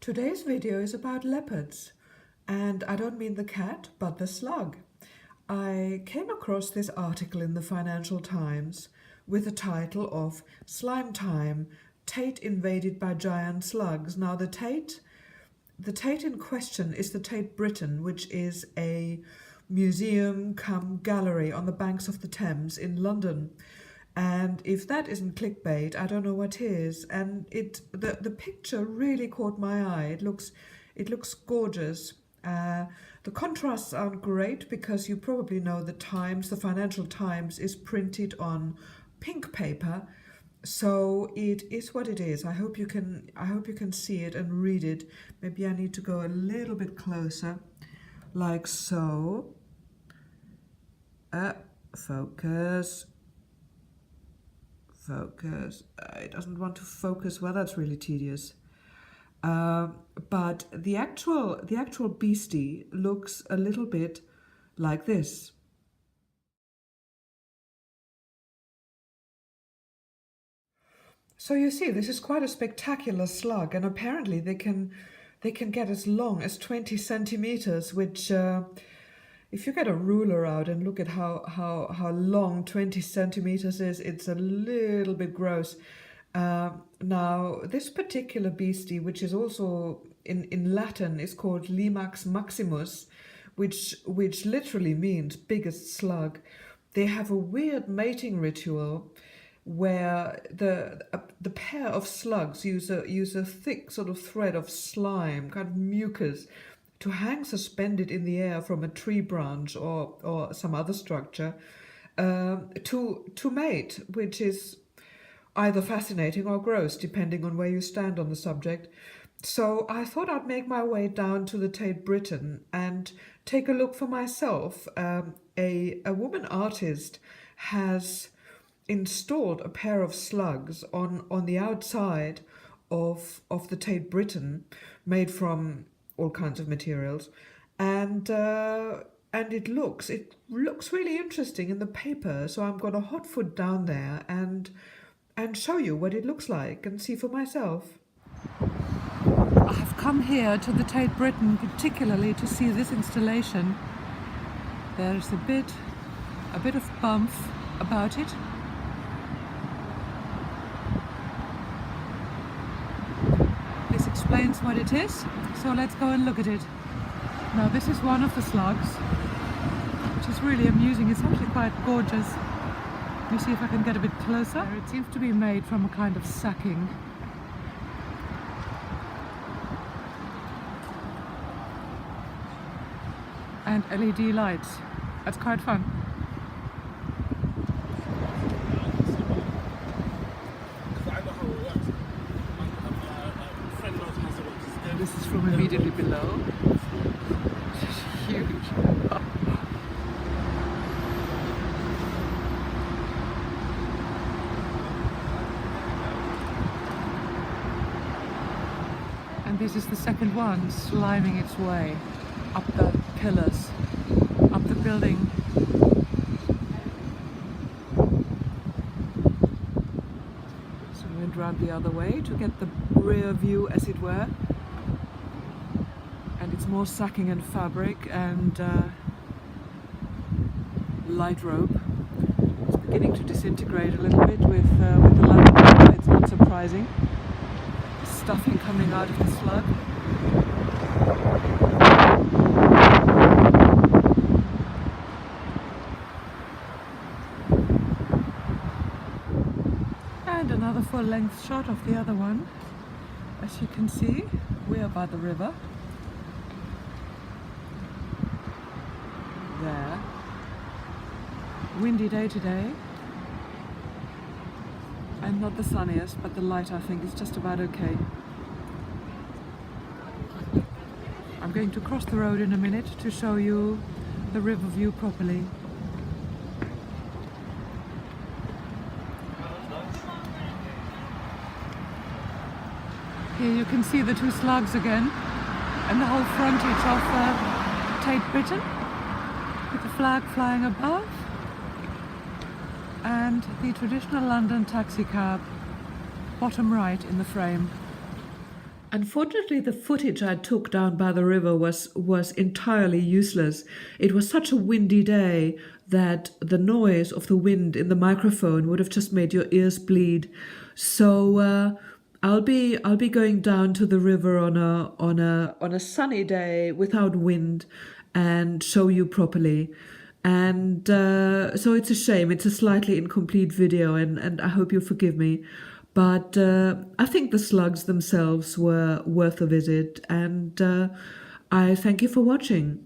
Today's video is about leopards, and I don't mean the cat, but the slug. I came across this article in the Financial Times with the title of Slime Time, Tate invaded by giant slugs. Now the Tate in question is the Tate Britain, which is a museum cum gallery on the banks of the Thames in London. And if that isn't clickbait, I don't know what is. And the picture really caught my eye. It looks gorgeous. The contrasts aren't great because you probably know the Times, the Financial Times, is printed on pink paper, so it is what it is. I hope you can see it and read it. Maybe I need to go a little bit closer, like so. Focus. Focus. It doesn't want to focus. Well, that's really tedious. But the actual beastie looks a little bit like this. So you see, this is quite a spectacular slug, and apparently they can get as long as 20 centimeters, which if you get a ruler out and look at how long 20 centimeters is, it's a little bit gross. Now, this particular beastie, which is also in Latin, is called Limax maximus, which literally means biggest slug. They have a weird mating ritual where the pair of slugs use a thick sort of thread of slime, kind of mucus, to hang suspended in the air from a tree branch or some other structure to mate, which is either fascinating or gross, depending on where you stand on the subject. So I thought I'd make my way down to the Tate Britain and take a look for myself. A woman artist has installed a pair of slugs on the outside of the Tate Britain, made from all kinds of materials, and it looks really interesting in the paper. So I'm gonna hot foot down there and show you what it looks like and see for myself. I have come here to the Tate Britain particularly to see this installation. There's a bit of bump about it. This explains what it is, so let's go and look at it. Now this is one of the slugs, which is really amusing. It's actually quite gorgeous. Let me see if I can get a bit closer. It seems to be made from a kind of sacking. And LED lights. That's quite fun. This is from immediately below. Huge. And this is the second one, sliming its way up the pillars, up the building. So we went round the other way to get the rear view, as it were. And it's more sacking and fabric and light rope. It's beginning to disintegrate a little bit with the lamp. It's not surprising. Stuffing coming out of the slug. And another full-length shot of the other one. As you can see, we are by the river. There. Windy day today. And not the sunniest, but the light, I think, is just about okay. I'm going to cross the road in a minute to show you the river view properly. Here you can see the two slugs again, and the whole frontage of Tate Britain, with the flag flying above. And the traditional London taxi cab, bottom right in the frame. Unfortunately, the footage I took down by the river was entirely useless. It was such a windy day that the noise of the wind in the microphone would have just made your ears bleed. So I'll be going down to the river on a sunny day without wind and show you properly. And so it's a shame. It's a slightly incomplete video, and I hope you forgive me. But I think the slugs themselves were worth a visit, and I thank you for watching.